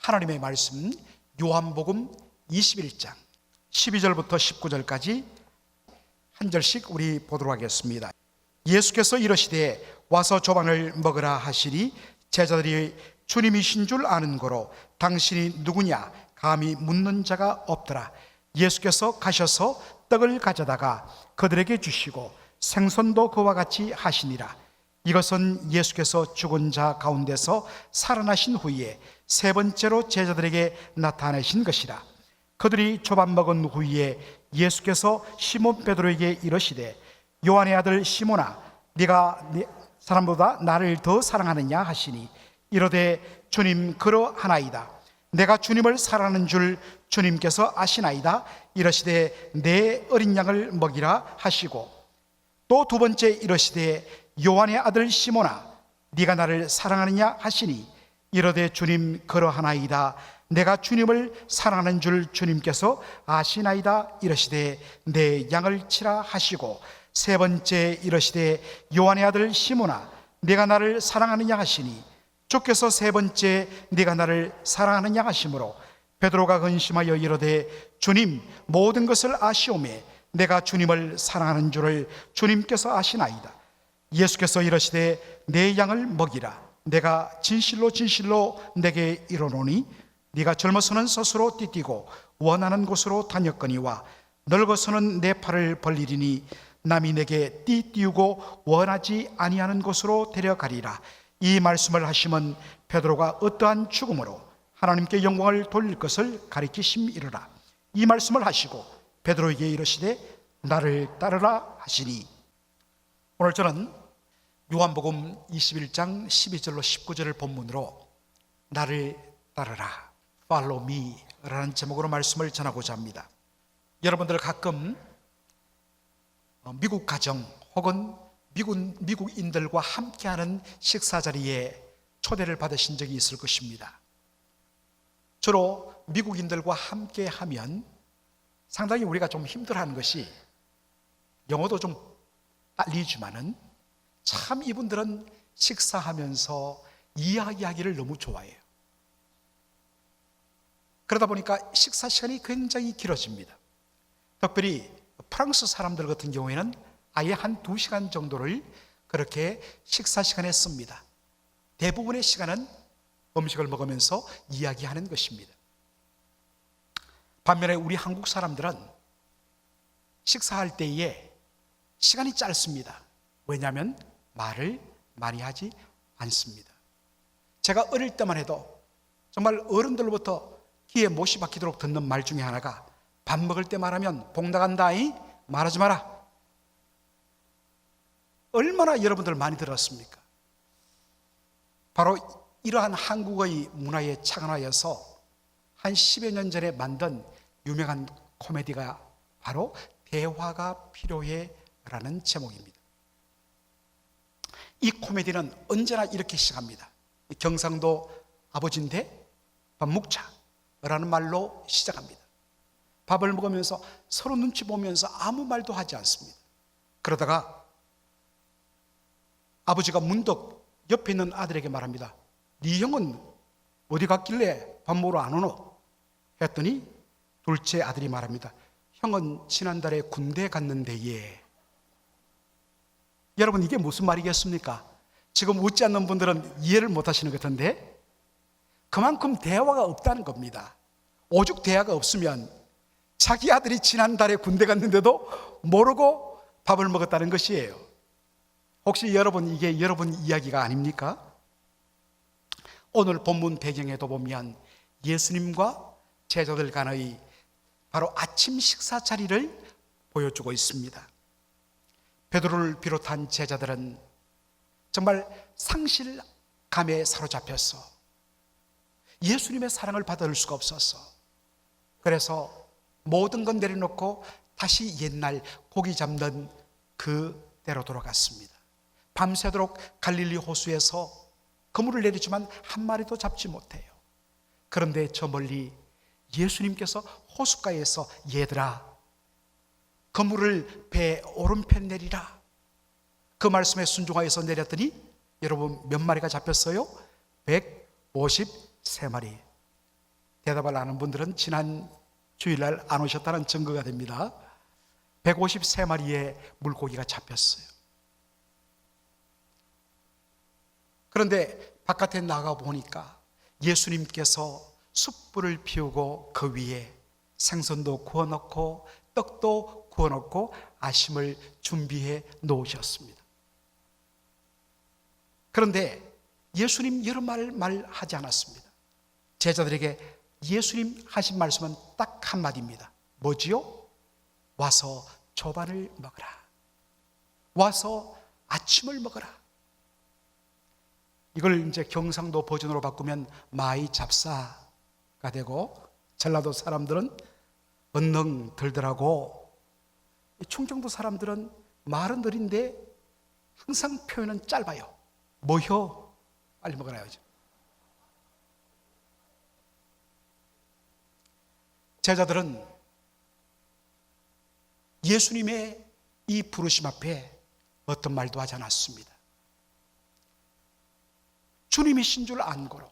하나님의 말씀 요한복음 21장 12절부터 19절까지 한 절씩 우리 보도록 하겠습니다. 예수께서 이르시되 와서 조반을 먹으라 하시니 제자들이 주님이신 줄 아는 고로 당신이 누구냐 감히 묻는 자가 없더라. 예수께서 가셔서 떡을 가져다가 그들에게 주시고 생선도 그와 같이 하시니라. 이것은 예수께서 죽은 자 가운데서 살아나신 후에 세 번째로 제자들에게 나타내신 것이라. 그들이 조반 먹은 후에 예수께서 시몬 베드로에게 이르시되 요한의 아들 시몬아 네가 사람보다 나를 더 사랑하느냐 하시니 이르되 주님 그러하나이다. 내가 주님을 사랑하는 줄 주님께서 아시나이다. 이르시되 내 어린 양을 먹이라 하시고 또 두 번째 이르시되 요한의 아들 시몬아 네가 나를 사랑하느냐 하시니 이르되 주님 그러하나이다. 내가 주님을 사랑하는 줄 주님께서 아시나이다. 이르시되 내 양을 치라 하시고 세 번째 이르시되 요한의 아들 시몬아 네가 나를 사랑하느냐 하시니 주께서 세 번째 네가 나를 사랑하느냐 하시므로 베드로가 근심하여 이르되 주님 모든 것을 아시오매 내가 주님을 사랑하는 줄을 주님께서 아시나이다. 예수께서 이르시되 내 양을 먹이라. 내가 진실로 진실로 내게 이르노니 네가 젊어서는 스스로 띠뛰고 원하는 곳으로 다녔거니와 늙어서는 내 팔을 벌리리니 남이 내게 띠띠우고 원하지 아니하는 곳으로 데려가리라. 이 말씀을 하시면 베드로가 어떠한 죽음으로 하나님께 영광을 돌릴 것을 가리키심이르라. 이 말씀을 하시고 베드로에게 이르시되 나를 따르라 하시니 오늘 저는 요한복음 21장 12절로 19절을 본문으로 나를 따르라 Follow me 라는 제목으로 말씀을 전하고자 합니다. 여러분들 가끔 미국 가정 혹은 미국인들과 함께하는 식사 자리에 초대를 받으신 적이 있을 것입니다. 주로 미국인들과 함께하면 상당히 우리가 좀 힘들어하는 것이 영어도 좀 딸리지만은 참 이분들은 식사하면서 이야기하기를 너무 좋아해요. 그러다 보니까 식사 시간이 굉장히 길어집니다. 특별히 프랑스 사람들 같은 경우에는 아예 한 2시간 정도를 그렇게 식사 시간에 씁니다. 대부분의 시간은 음식을 먹으면서 이야기하는 것입니다. 반면에 우리 한국 사람들은 식사할 때에 시간이 짧습니다. 왜냐하면 말을 많이 하지 않습니다. 제가 어릴 때만 해도 정말 어른들로부터 귀에 못이 박히도록 듣는 말 중에 하나가 밥 먹을 때 말하면 복 나간다이 말하지 마라. 얼마나 여러분들 많이 들었습니까? 바로 이러한 한국의 문화에 착안하여서 한 10여 년 전에 만든 유명한 코미디가 바로 대화가 필요해 라는 제목입니다. 이 코미디는 언제나 이렇게 시작합니다. 경상도 아버지인데 밥 먹자 라는 말로 시작합니다. 밥을 먹으면서 서로 눈치 보면서 아무 말도 하지 않습니다. 그러다가 아버지가 문득 옆에 있는 아들에게 말합니다. 네 형은 어디 갔길래 밥 먹으러 안 오노? 했더니 둘째 아들이 말합니다. 형은 지난달에 군대 갔는데 예. 여러분 이게 무슨 말이겠습니까? 지금 웃지 않는 분들은 이해를 못 하시는 것 같은데 그만큼 대화가 없다는 겁니다. 오죽 대화가 없으면 자기 아들이 지난달에 군대 갔는데도 모르고 밥을 먹었다는 것이에요. 혹시 여러분 이게 여러분 이야기가 아닙니까? 오늘 본문 배경에도 보면 예수님과 제자들 간의 바로 아침 식사 자리를 보여주고 있습니다. 베드로를 비롯한 제자들은 정말 상실감에 사로잡혔어. 예수님의 사랑을 받을 수가 없었어. 그래서 모든 건 내려놓고 다시 옛날 고기 잡는 그 때로 돌아갔습니다. 밤새도록 갈릴리 호수에서 그물을 내리지만 한 마리도 잡지 못해요. 그런데 저 멀리 예수님께서 호숫가에서 얘들아 그물을 배 오른편 내리라 그 말씀에 순종하여서 내렸더니 여러분 몇 마리가 잡혔어요? 153마리. 대답을 안 한 분들은 지난 주일날 안 오셨다는 증거가 됩니다. 153마리의 물고기가 잡혔어요. 그런데 바깥에 나가 보니까 예수님께서 숯불을 피우고 그 위에 생선도 구워놓고 떡도 구워놓고 아심을 준비해 놓으셨습니다. 그런데 예수님 여러 말하지 않았습니다. 제자들에게 예수님 하신 말씀은 딱 한마디입니다. 뭐지요? 와서 조반을 먹으라. 와서 아침을 먹으라. 이걸 이제 경상도 버전으로 바꾸면 마이 잡사가 되고, 전라도 사람들은 언능 들더라고, 충청도 사람들은 말은 느린데 항상 표현은 짧아요. 뭐요? 빨리 먹으라 하죠. 제자들은 예수님의 이 부르심 앞에 어떤 말도 하지 않았습니다. 주님이신 줄 안고로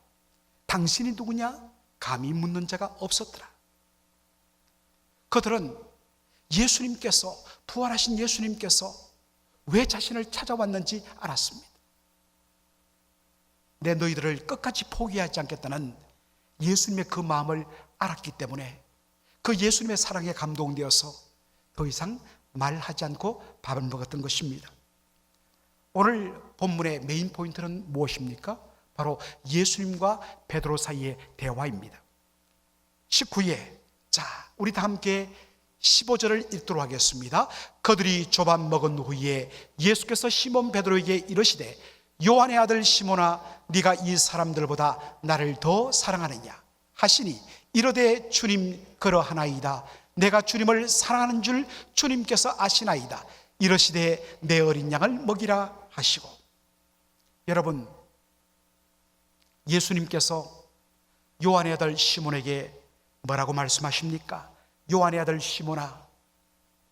당신이 누구냐? 감히 묻는 자가 없었더라. 그들은 예수님께서, 부활하신 예수님께서 왜 자신을 찾아왔는지 알았습니다. 내 너희들을 끝까지 포기하지 않겠다는 예수님의 그 마음을 알았기 때문에 그 예수님의 사랑에 감동되어서 더 이상 말하지 않고 밥을 먹었던 것입니다. 오늘 본문의 메인 포인트는 무엇입니까? 바로 예수님과 베드로 사이의 대화입니다. 19회, 자, 우리 다 함께 15절을 읽도록 하겠습니다. 그들이 조반 먹은 후에 예수께서 시몬 베드로에게 이르시되 요한의 아들 시몬아, 네가 이 사람들보다 나를 더 사랑하느냐 하시니 이르되 주님 그러하나이다. 내가 주님을 사랑하는 줄 주님께서 아시나이다. 이르시되 내 어린 양을 먹이라 하시고. 여러분, 예수님께서 요한의 아들 시몬에게 뭐라고 말씀하십니까? 요한의 아들 시몬아,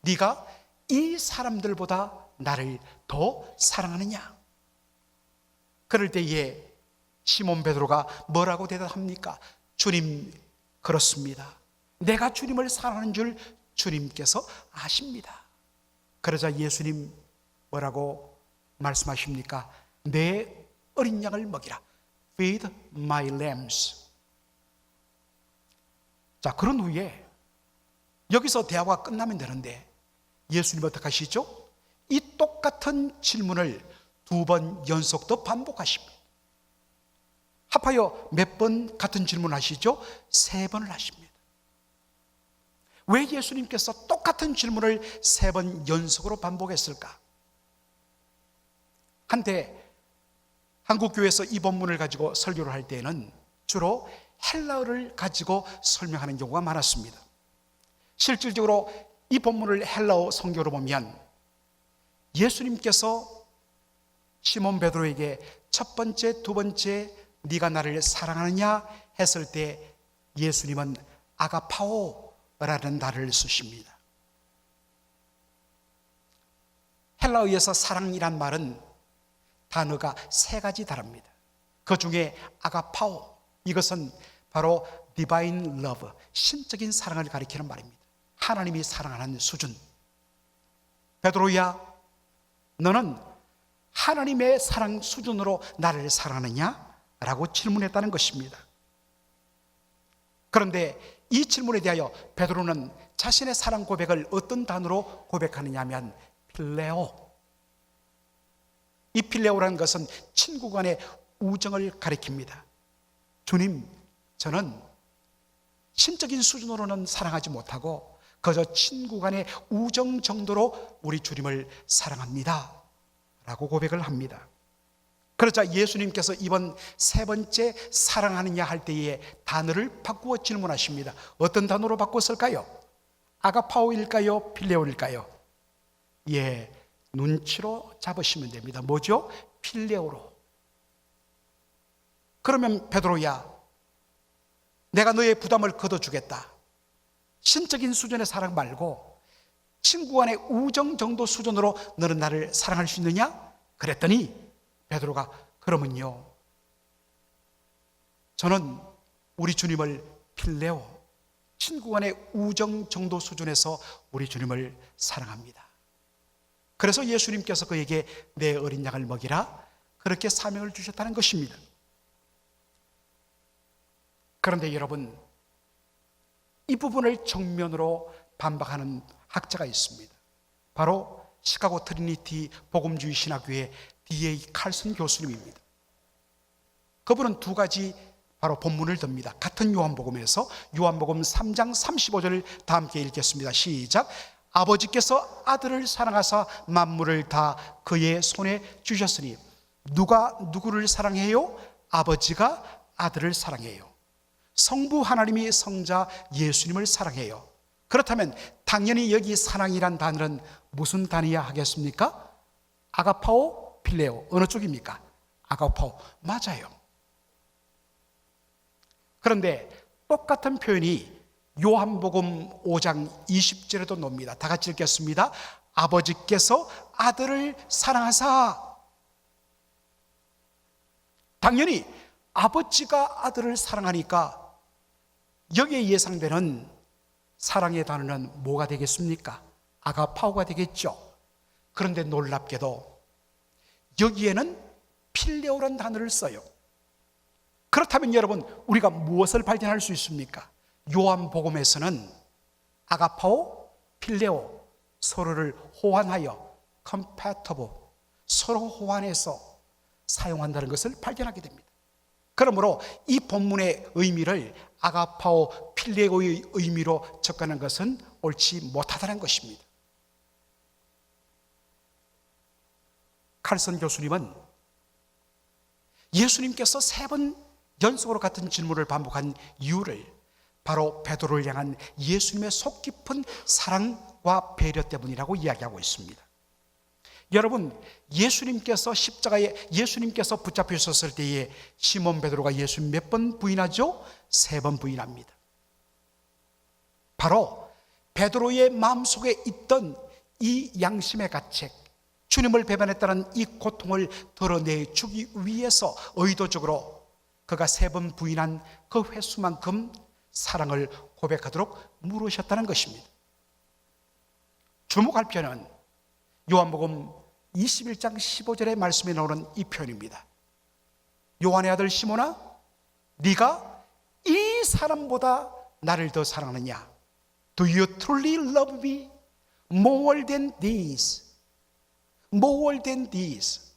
네가 이 사람들보다 나를 더 사랑하느냐? 그럴 때에 시몬 베드로가 뭐라고 대답합니까? 주님, 그렇습니다. 내가 주님을 사랑하는 줄 주님께서 아십니다. 그러자 예수님 뭐라고 말씀하십니까? 내 어린 양을 먹이라. Feed my lambs. 자, 그런 후에 여기서 대화가 끝나면 되는데 예수님 어떻게 하시죠? 이 똑같은 질문을 2번 연속 더 반복하십니다. 합하여 몇 번 같은 질문을 하시죠? 3번을 하십니다. 왜 예수님께서 똑같은 질문을 3번 연속으로 반복했을까? 한때 한국교회에서 이 본문을 가지고 설교를 할 때에는 주로 헬라어를 가지고 설명하는 경우가 많았습니다. 실질적으로 이 본문을 헬라어 성경으로 보면 예수님께서 시몬 베드로에게 첫 번째, 두 번째 네가 나를 사랑하느냐 했을 때 예수님은 아가파오라는 단어를 쓰십니다. 헬라어에서 사랑이란 말은 단어가 3가지 다릅니다. 그 중에 아가파오, 이것은 바로 divine love, 신적인 사랑을 가리키는 말입니다. 하나님이 사랑하는 수준. 베드로야, 너는 하나님의 사랑 수준으로 나를 사랑하느냐? 라고 질문했다는 것입니다. 그런데 이 질문에 대하여 베드로는 자신의 사랑 고백을 어떤 단어로 고백하느냐 하면 필레오. 이 필레오라는 것은 친구 간의 우정을 가리킵니다. 주님, 저는 신적인 수준으로는 사랑하지 못하고 그저 친구 간의 우정 정도로 우리 주님을 사랑합니다 라고 고백을 합니다. 그러자 예수님께서 이번 3번째 사랑하느냐 할 때에 단어를 바꾸어 질문하십니다. 어떤 단어로 바꿨을까요? 아가파오일까요? 필레오일까요? 예, 눈치로 잡으시면 됩니다. 뭐죠? 필레오로. 그러면 베드로야, 내가 너의 부담을 걷어주겠다. 신적인 수준의 사랑 말고 친구 간의 우정 정도 수준으로 너는 나를 사랑할 수 있느냐? 그랬더니 베드로가 그러면요, 저는 우리 주님을 필레오, 친구 간의 우정 정도 수준에서 우리 주님을 사랑합니다. 그래서 예수님께서 그에게 내 어린 양을 먹이라 그렇게 사명을 주셨다는 것입니다. 그런데 여러분, 이 부분을 정면으로 반박하는 학자가 있습니다. 바로 시카고 트리니티 복음주의 신학교의 D.A. 칼슨 교수님입니다. 그분은 두 가지 바로 본문을 듭니다. 같은 요한복음에서 요한복음 3장 35절을 다 함께 읽겠습니다. 시작. 아버지께서 아들을 사랑하사 만물을 다 그의 손에 주셨으니 누가 누구를 사랑해요? 아버지가 아들을 사랑해요. 성부 하나님이 성자 예수님을 사랑해요. 그렇다면 당연히 여기 사랑이란 단어는 무슨 단어야 하겠습니까? 아가파오, 필레오. 어느 쪽입니까? 아가파오. 맞아요. 그런데 똑같은 표현이 요한복음 5장 20절에도 나옵니다. 다 같이 읽겠습니다. 아버지께서 아들을 사랑하사. 당연히 아버지가 아들을 사랑하니까 여기에 예상되는 사랑의 단어는 뭐가 되겠습니까? 아가파오가 되겠죠. 그런데 놀랍게도 여기에는 필레오라는 단어를 써요. 그렇다면 여러분, 우리가 무엇을 발견할 수 있습니까? 요한복음에서는 아가파오, 필레오, 서로를 호환하여 compatible, 서로 호환해서 사용한다는 것을 발견하게 됩니다. 그러므로 이 본문의 의미를 아가파오, 필레오의 의미로 접근하는 것은 옳지 못하다는 것입니다. 칼슨 교수님은 예수님께서 3번 연속으로 같은 질문을 반복한 이유를 바로 베드로를 향한 예수님의 속 깊은 사랑과 배려 때문이라고 이야기하고 있습니다. 여러분, 예수님께서 십자가에 예수님께서 붙잡혀 있었을 때에 시몬 베드로가 예수님 몇 번 부인하죠? 3번 부인합니다. 바로 베드로의 마음속에 있던 이 양심의 가책, 주님을 배반했다는 이 고통을 덜어내주기 위해서 의도적으로 그가 3번 부인한 그 횟수만큼 사랑을 고백하도록 물으셨다는 것입니다. 주목할 표현은 요한복음 21장 15절의 말씀에 나오는 이 표현입니다. 요한의 아들 시몬아, 네가 이 사람보다 나를 더 사랑하느냐? Do you truly love me more than this? More than this.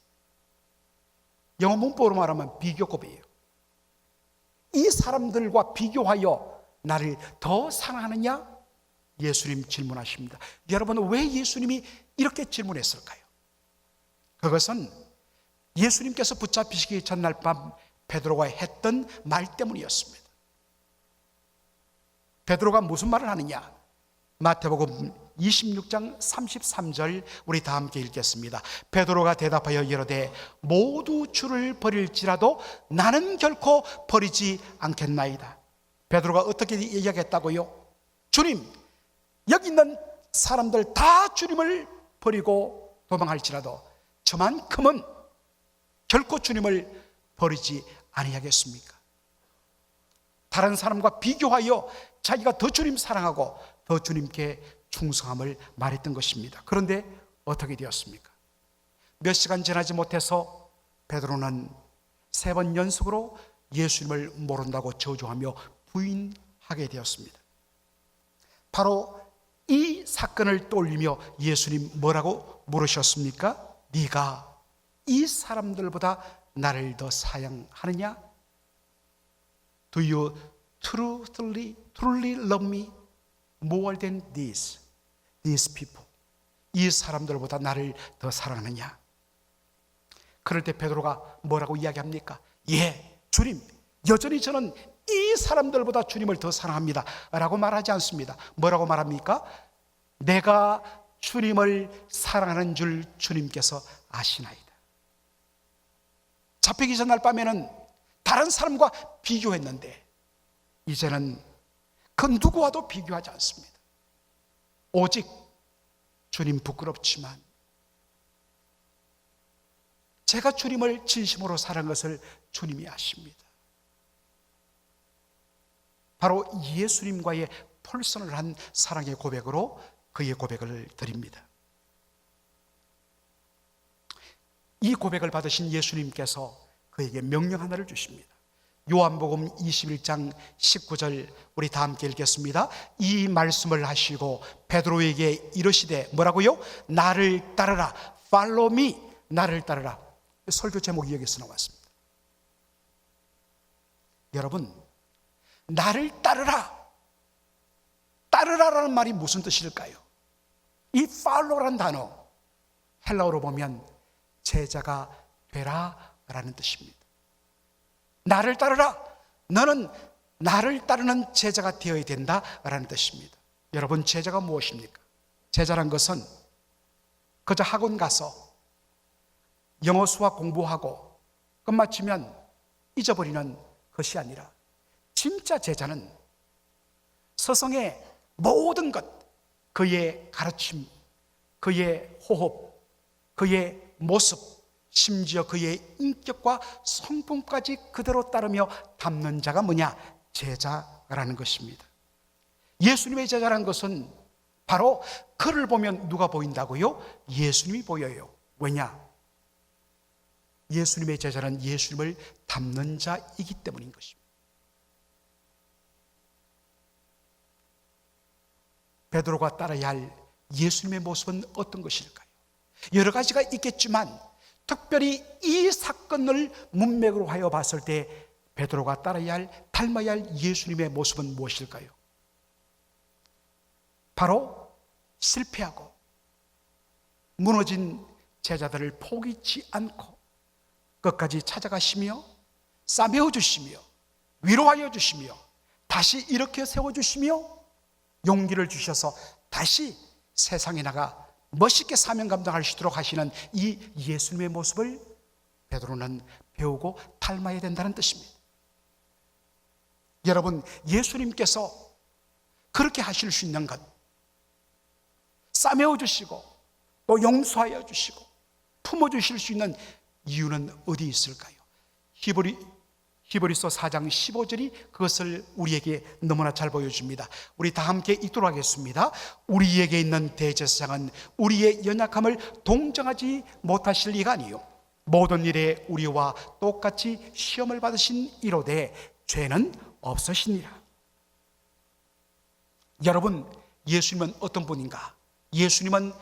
영어 문법으로 말하면 비교급이에요. 이 사람들과 비교하여 나를 더 사랑하느냐? 예수님 질문하십니다. 여러분, 왜 예수님이 이렇게 질문했을까요? 그것은 예수님께서 붙잡히시기 전날 밤 베드로가 했던 말 때문이었습니다. 베드로가 무슨 말을 하느냐? 마태복음 26장 33절 우리 다 함께 읽겠습니다. 베드로가 대답하여 이르되 모두 주를 버릴지라도 나는 결코 버리지 않겠나이다. 베드로가 어떻게 이야기했다고요? 주님, 여기 있는 사람들 다 주님을 버리고 도망할지라도 저만큼은 결코 주님을 버리지 아니하겠습니까? 다른 사람과 비교하여 자기가 더 주님 사랑하고 더 주님께 충성함을 말했던 것입니다. 그런데 어떻게 되었습니까? 몇 시간 지나지 못해서 베드로는 3번 연속으로 예수님을 모른다고 저주하며 부인하게 되었습니다. 바로 이 사건을 떠올리며 예수님 뭐라고 물으셨습니까? 네가 이 사람들보다 나를 더 사랑하느냐? Do you truly love me more than these people? 이 사람들보다 나를 더 사랑하느냐? 그럴 때 베드로가 뭐라고 이야기합니까? 예, 주님, 여전히 저는 이 사람들보다 주님을 더 사랑합니다 라고 말하지 않습니다. 뭐라고 말합니까? 내가 주님을 사랑하는 줄 주님께서 아시나이다. 잡히기 전날 밤에는 다른 사람과 비교했는데 이제는 그 누구와도 비교하지 않습니다. 오직 주님 부끄럽지만 제가 주님을 진심으로 사랑한 것을 주님이 아십니다. 바로 예수님과의 퍼스널한 사랑의 고백으로 그의 고백을 드립니다. 이 고백을 받으신 예수님께서 그에게 명령 하나를 주십니다. 요한복음 21장 19절 우리 다 함께 읽겠습니다. 이 말씀을 하시고 베드로에게 이르시되 뭐라고요? 나를 따르라. Follow me. 나를 따르라. 설교 제목이 여기서 나왔습니다. 여러분, 나를 따르라. 따르라라는 말이 무슨 뜻일까요? 이 follow라는 단어 헬라어로 보면 제자가 되라라는 뜻입니다. 나를 따르라. 너는 나를 따르는 제자가 되어야 된다라는 뜻입니다. 여러분, 제자가 무엇입니까? 제자란 것은 그저 학원 가서 영어 수학 공부하고 끝마치면 잊어버리는 것이 아니라 진짜 제자는 스승의 모든 것, 그의 가르침, 그의 호흡, 그의 모습, 심지어 그의 인격과 성품까지 그대로 따르며 담는 자가 뭐냐? 제자라는 것입니다. 예수님의 제자라는 것은 바로 그를 보면 누가 보인다고요? 예수님이 보여요. 왜냐? 예수님의 제자는 예수님을 담는 자이기 때문인 것입니다. 베드로가 따라야 할 예수님의 모습은 어떤 것일까요? 여러 가지가 있겠지만 특별히 이 사건을 문맥으로 하여 봤을 때 베드로가 따라야 할, 닮아야 할 예수님의 모습은 무엇일까요? 바로 실패하고 무너진 제자들을 포기치 않고 끝까지 찾아가시며 싸매어 주시며 위로하여 주시며 다시 일으켜 세워주시며 용기를 주셔서 다시 세상에 나가 멋있게 사명 감당할 수 있도록 하시는 이 예수님의 모습을 베드로는 배우고 닮아야 된다는 뜻입니다. 여러분, 예수님께서 그렇게 하실 수 있는 것, 싸매어 주시고 또 용서하여 주시고 품어주실 수 있는 이유는 어디 있을까요? 히브리서 4장 15절이 그것을 우리에게 너무나 잘 보여줍니다. 우리 다 함께 읽도록 하겠습니다. 우리에게 있는 대제사장은 우리의 연약함을 동정하지 못하실 이가 아니요 모든 일에 우리와 똑같이 시험을 받으신 이로되 죄는 없으시니라. 여러분, 예수님은 어떤 분인가? 예수님은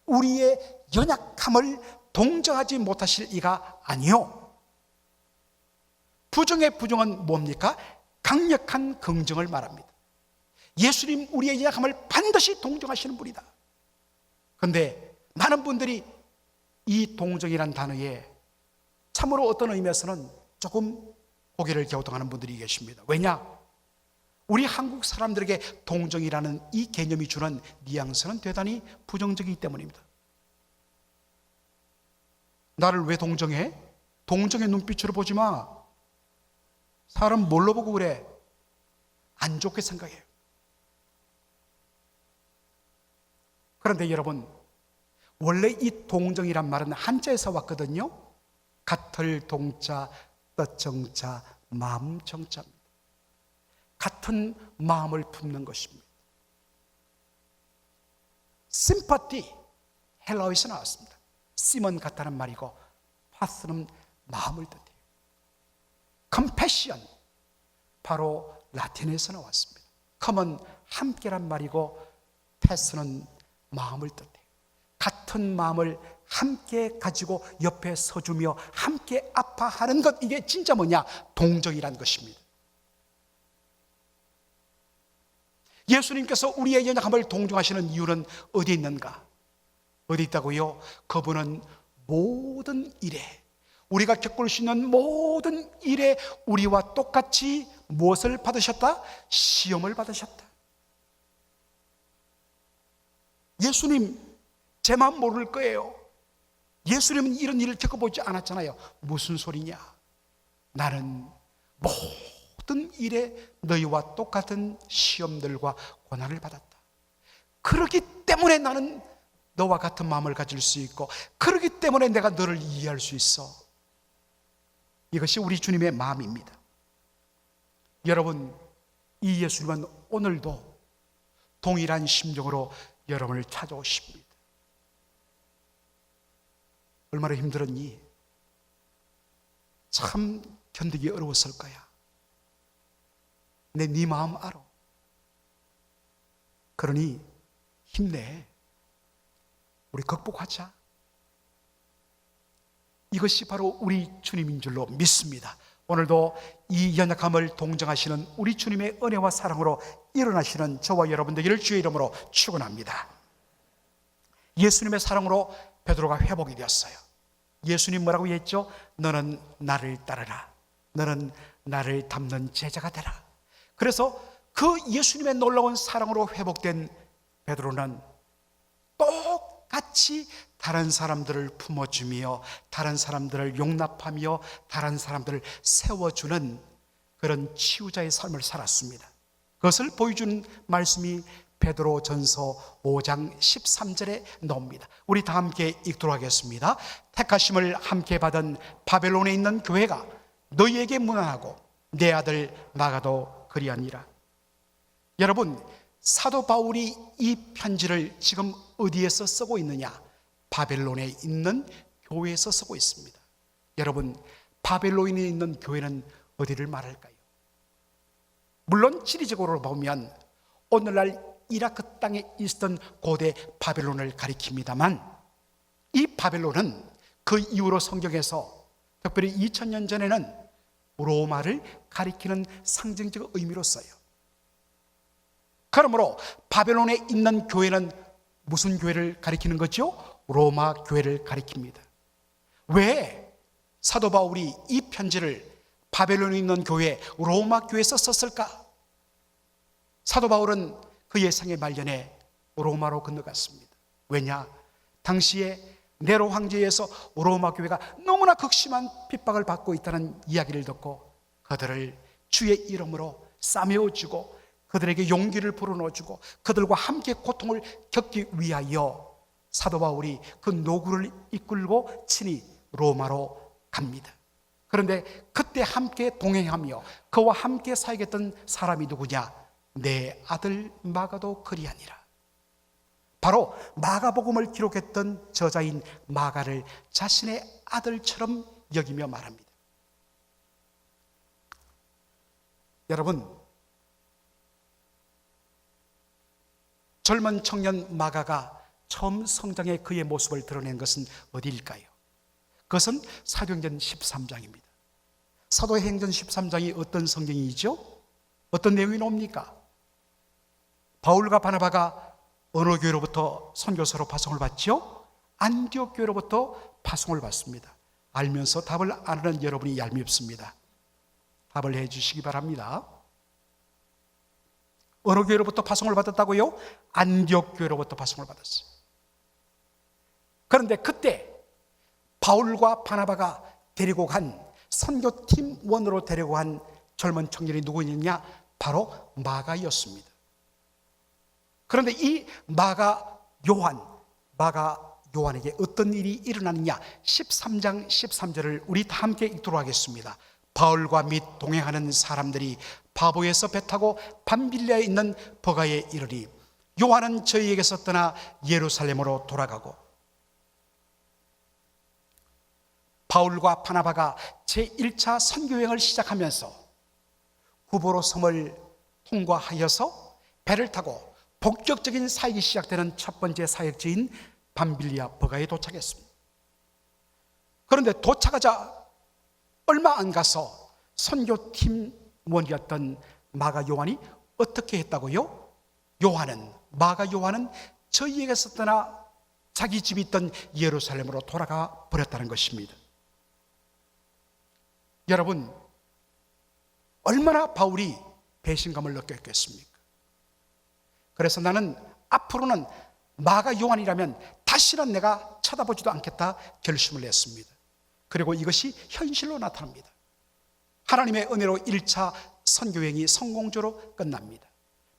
우리의 연약함을 동정하지 못하실 이가 아니요 부정의 부정은 뭡니까? 강력한 긍정을 말합니다. 예수님 우리의 연약함을 반드시 동정하시는 분이다. 그런데 많은 분들이 이 동정이라는 단어에 참으로 어떤 의미에서는 조금 고개를 갸우뚱하는 분들이 계십니다. 왜냐? 우리 한국 사람들에게 동정이라는 이 개념이 주는 뉘앙스는 대단히 부정적이기 때문입니다. 나를 왜 동정해? 동정의 눈빛으로 보지 마. 사람 뭘로 보고 그래? 안 좋게 생각해요. 그런데 여러분, 원래 이 동정이란 말은 한자에서 왔거든요. 같을 동자, 뜻정자, 마음 정자입니다. 같은 마음을 품는 것입니다. 심파티, 헬라어에서 나왔습니다. 심은 같다는 말이고 파스는 마음을 뜻해요. 컴패션, 바로 라틴에서 나왔습니다. 컴은 함께란 말이고 패스는 마음을 뜻해요. 같은 마음을 함께 가지고 옆에 서주며 함께 아파하는 것, 이게 진짜 뭐냐? 동정이란 것입니다. 예수님께서 우리의 연약함을 동정하시는 이유는 어디 있는가? 어디 있다고요? 그분은 모든 일에, 우리가 겪을 수 있는 모든 일에 우리와 똑같이 무엇을 받으셨다? 시험을 받으셨다. 예수님, 제 마음 모를 거예요. 예수님은 이런 일을 겪어보지 않았잖아요. 무슨 소리냐? 나는 모든 일에 너희와 똑같은 시험들과 고난을 받았다. 그렇기 때문에 나는 너와 같은 마음을 가질 수 있고, 그렇기 때문에 내가 너를 이해할 수 있어. 이것이 우리 주님의 마음입니다. 여러분, 이 예수님은 오늘도 동일한 심정으로 여러분을 찾아오십니다. 얼마나 힘들었니? 참 견디기 어려웠을 거야. 네 마음 알아. 그러니 힘내. 우리 극복하자. 이것이 바로 우리 주님인 줄로 믿습니다. 오늘도 이 연약함을 동정하시는 우리 주님의 은혜와 사랑으로 일어나시는 저와 여러분 되기를 주의 이름으로 축원합니다. 예수님의 사랑으로 베드로가 회복이 되었어요. 예수님 뭐라고 했죠? 너는 나를 따르라. 너는 나를 닮는 제자가 되라. 그래서 그 예수님의 놀라운 사랑으로 회복된 베드로는 똑같이 다른 사람들을 품어주며 다른 사람들을 용납하며 다른 사람들을 세워주는 그런 치유자의 삶을 살았습니다. 그것을 보여주는 말씀이 베드로전서 5장 13절에 나옵니다. 우리 다 함께 읽도록 하겠습니다. 택하심을 함께 받은 바벨론에 있는 교회가 너희에게 문안하고 내 아들 마가도 그리하니라. 여러분, 사도 바울이 이 편지를 지금 어디에서 쓰고 있느냐? 바벨론에 있는 교회에서 쓰고 있습니다. 여러분, 바벨론에 있는 교회는 어디를 말할까요? 물론 지리적으로 보면 오늘날 이라크 땅에 있었던 고대 바벨론을 가리킵니다만, 이 바벨론은 그 이후로 성경에서 특별히 2000년 전에는 로마를 가리키는 상징적 의미로 써요. 그러므로 바벨론에 있는 교회는 무슨 교회를 가리키는 거죠? 로마 교회를 가리킵니다. 왜 사도 바울이 이 편지를 바벨론에 있는 교회, 로마 교회에서 썼을까? 사도 바울은 그의 생애 말년에 로마로 건너갔습니다. 왜냐? 당시에 네로 황제에서 로마 교회가 너무나 극심한 핍박을 받고 있다는 이야기를 듣고 그들을 주의 이름으로 싸매어주고 그들에게 용기를 불어넣어주고 그들과 함께 고통을 겪기 위하여 사도 바울이 그 노구를 이끌고 친히 로마로 갑니다. 그런데 그때 함께 동행하며 그와 함께 살겠던 사람이 누구냐? 내 아들 마가도 그리하니라. 바로 마가복음을 기록했던 저자인 마가를 자신의 아들처럼 여기며 말합니다. 여러분, 젊은 청년 마가가 처음 성장의 그의 모습을 드러낸 것은 어디일까요? 그것은 사도행전 13장입니다. 사도행전 13장이 어떤 성경이죠? 어떤 내용이 나옵니까? 바울과 바나바가 어느 교회로부터 선교사로 파송을 받죠? 안디옥 교회로부터 파송을 받습니다. 알면서 답을 안 하는 여러분이 얄밉습니다. 답을 해 주시기 바랍니다. 어느 교회로부터 파송을 받았다고요? 안디옥 교회로부터 파송을 받았어요. 그런데 그때 바울과 바나바가 데리고 간 선교팀원으로 데리고 간 젊은 청년이 누구였냐? 바로 마가였습니다. 그런데 이 마가 요한에게 어떤 일이 일어나느냐? 13장 13절을 우리 다 함께 읽도록 하겠습니다. 바울과 및 동행하는 사람들이 바보에서 배 타고 밤빌리아에 있는 버가에 이르니 요한은 저희에게서 떠나 예루살렘으로 돌아가고, 바울과 바나바가 제1차 선교여행을 시작하면서 구보로 섬을 통과하여서 배를 타고 본격적인 사역이 시작되는 첫 번째 사역지인 밤빌리아 버가에 도착했습니다. 그런데 도착하자 얼마 안 가서 선교팀원이었던 마가 요한이 어떻게 했다고요? 마가 요한은 저희에게서 떠나 자기 집이 있던 예루살렘으로 돌아가 버렸다는 것입니다. 여러분, 얼마나 바울이 배신감을 느꼈겠습니까? 그래서 나는 앞으로는 마가 요한이라면 다시는 내가 쳐다보지도 않겠다 결심을 했습니다. 그리고 이것이 현실로 나타납니다. 하나님의 은혜로 1차 선교여행이 성공적으로 끝납니다.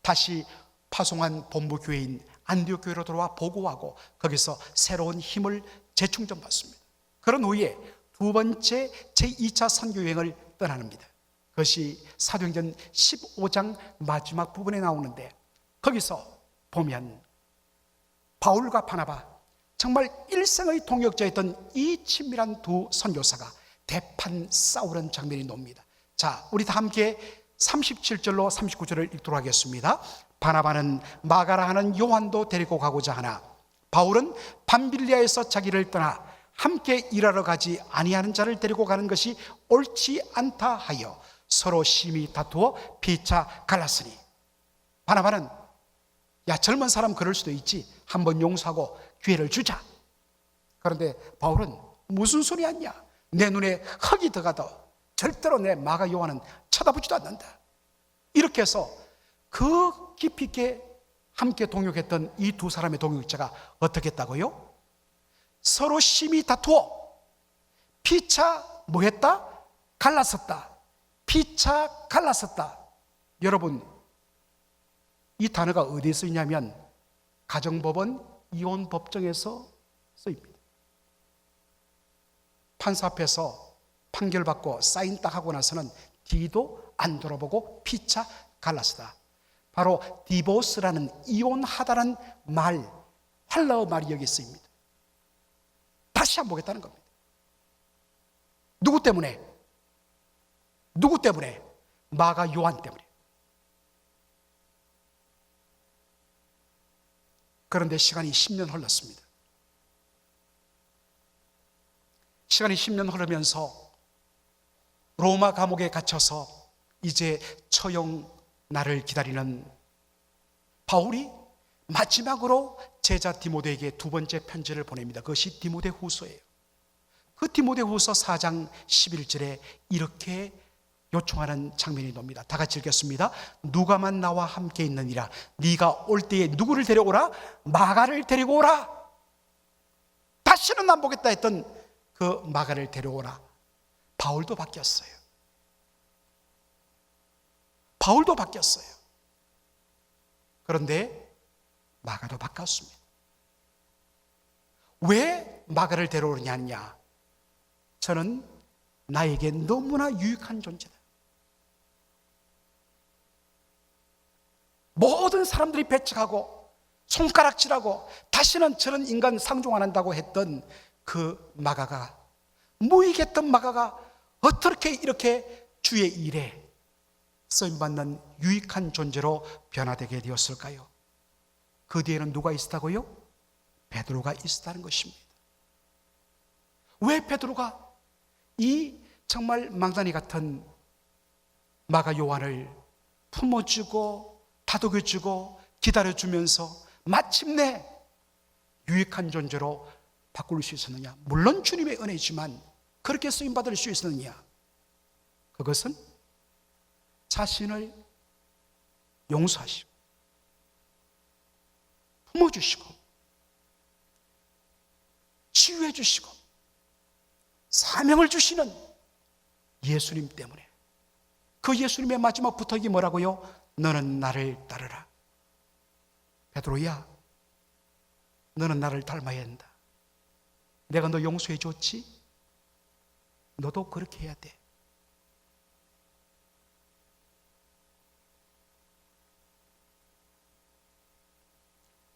다시 파송한 본부교회인 안디옥 교회로 돌아와 보고하고 거기서 새로운 힘을 재충전받습니다. 그런 후에 두 번째 제2차 선교여행을 떠납니다. 그것이 사도행전 15장 마지막 부분에 나오는데, 거기서 보면 바울과 바나바, 정말 일생의 동역자였던 이 친밀한 두 선교사가 대판 싸우는 장면이 나옵니다. 자, 우리 다 함께 37절로 39절을 읽도록 하겠습니다. 바나바는 마가라 하는 요한도 데리고 가고자 하나 바울은 밤빌리아에서 자기를 떠나 함께 일하러 가지 아니하는 자를 데리고 가는 것이 옳지 않다 하여 서로 심히 다투어 피차 갈랐으니, 바나바는 야, 젊은 사람 그럴 수도 있지, 한번 용서하고 기회를 주자. 그런데 바울은 무슨 소리 하냐, 내 눈에 흙이 들어가도 절대로 내 마가 요한은 쳐다보지도 않는다. 이렇게 해서 그 깊이 있게 함께 동역했던 이 두 사람의 동역자가 어떻게 했다고요? 서로 심히 다투어 피차 뭐 했다? 갈랐었다. 피차 갈랐었다. 여러분, 이 단어가 어디에 쓰이냐면 가정법원 이혼법정에서 쓰입니다. 판사 앞에서 판결받고 사인 딱 하고 나서는 뒤도 안 돌아보고 피차 갈랐다. 바로 디보스라는 이혼하다는 말, 헬라어 말이 여기 쓰입니다. 다시 안 보겠다는 겁니다. 누구 때문에? 누구 때문에? 마가 요한 때문에. 그런데 시간이 10년 흘렀습니다. 시간이 10년 흐르면서 로마 감옥에 갇혀서 이제 처형 날을 기다리는 바울이 마지막으로 제자 디모데에게 두 번째 편지를 보냅니다. 그것이 디모데후서예요. 그 디모데후서 4장 11절에 이렇게 요청하는 장면이 나옵니다. 다 같이 읽겠습니다. 누가만 나와 함께 있느니라. 네가 올 때에 누구를 데려오라? 마가를 데리고 오라. 다시는 안 보겠다 했던 그 마가를 데려오라. 바울도 바뀌었어요. 바울도 바뀌었어요. 그런데 마가도 바뀌었습니다. 왜 마가를 데려오느냐? 저는 나에게 너무나 유익한 존재다. 모든 사람들이 배척하고 손가락질하고 다시는 저런 인간 상종 안 한다고 했던 그 마가가, 무익했던 마가가 어떻게 이렇게 주의 일에 쓰임받는 유익한 존재로 변화되게 되었을까요? 그 뒤에는 누가 있었다고요? 베드로가 있었다는 것입니다. 왜 베드로가 이 정말 망나니 같은 마가 요한을 품어주고 다독여주고 기다려주면서 마침내 유익한 존재로 바꿀 수 있었느냐? 물론 주님의 은혜지만 그렇게 쓰임받을 수 있었느냐? 그것은 자신을 용서하시고 품어주시고 치유해 주시고 사명을 주시는 예수님 때문에. 그 예수님의 마지막 부탁이 뭐라고요? 너는 나를 따르라. 베드로야, 너는 나를 닮아야 한다. 내가 너 용서해 줬지? 너도 그렇게 해야 돼.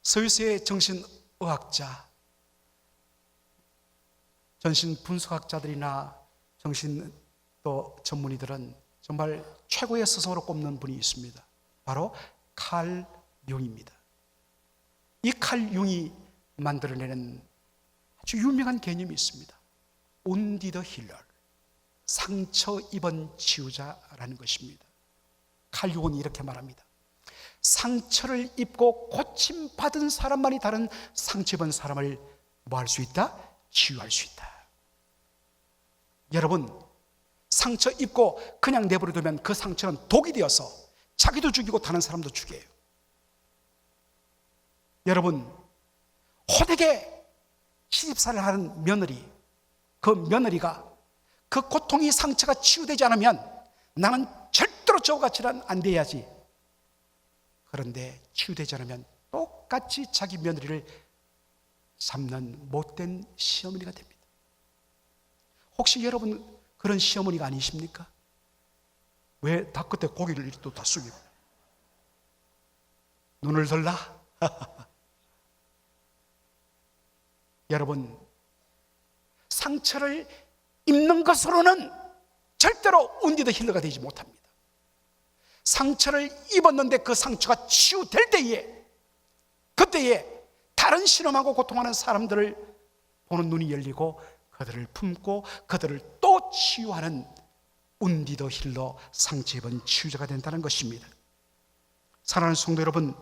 스위스의 정신의학자, 정신분석학자들이나 정신 또 전문의들은 정말 최고의 스승으로 꼽는 분이 있습니다. 바로 칼 융입니다. 이 칼 융이 만들어내는 아주 유명한 개념이 있습니다. 온디더 힐러, 상처 입은 치유자라는 것입니다. 칼 융은 이렇게 말합니다. 상처를 입고 고침받은 사람만이 다른 상처 입은 사람을 뭐 할 수 있다? 치유할 수 있다. 여러분, 상처 입고 그냥 내버려두면 그 상처는 독이 되어서 자기도 죽이고 다른 사람도 죽여요. 여러분, 호되게 시집살이를 하는 며느리, 그 며느리가 그 고통이 상처가 치유되지 않으면 나는 절대로 저같이는 안 돼야지. 그런데 치유되지 않으면 똑같이 자기 며느리를 잡는 못된 시어머니가 됩니다. 혹시 여러분 그런 시어머니가 아니십니까? 왜 다 그때 고개를 이렇게 또 다 숙이고 눈을 들라? 여러분, 상처를 입는 것으로는 절대로 운디더 힐러가 되지 못합니다. 상처를 입었는데 그 상처가 치유될 때에, 그때에 다른 신음하고 고통하는 사람들을 보는 눈이 열리고 그들을 품고 그들을 또 치유하는 운디더 힐러, 상처 입은 치유자가 된다는 것입니다. 사랑하는 성도 여러분,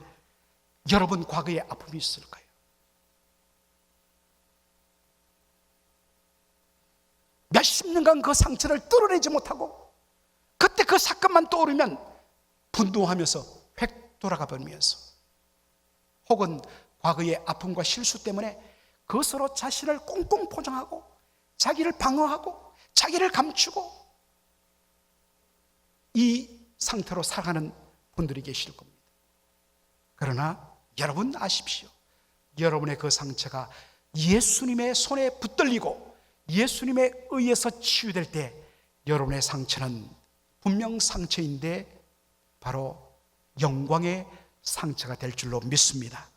여러분 과거에 아픔이 있을까요? 몇십 년간 그 상처를 뚫어내지 못하고 그때 그 사건만 떠오르면 분노하면서 획 돌아가 버리면서, 혹은 과거의 아픔과 실수 때문에 그것으로 자신을 꽁꽁 포장하고 자기를 방어하고 자기를 감추고 이 상태로 살아가는 분들이 계실 겁니다. 그러나 여러분 아십시오. 여러분의 그 상처가 예수님의 손에 붙들리고 예수님에 의해서 치유될 때 여러분의 상처는 분명 상처인데 바로 영광의 상처가 될 줄로 믿습니다.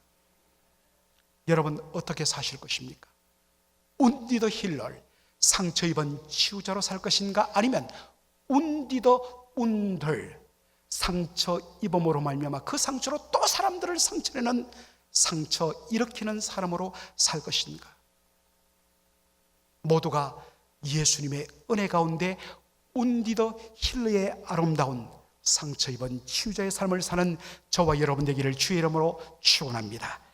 여러분 어떻게 사실 것입니까? 운디더 힐러, 상처 입은 치유자로 살 것인가? 아니면 운디더 운들, 상처 입음으로 말미암아 그 상처로 또 사람들을 상처내는, 상처 일으키는 사람으로 살 것인가? 모두가 예수님의 은혜 가운데 운디더 힐러의 아름다운 상처 입은 치유자의 삶을 사는 저와 여러분 되기를 주의 이름으로 축원합니다.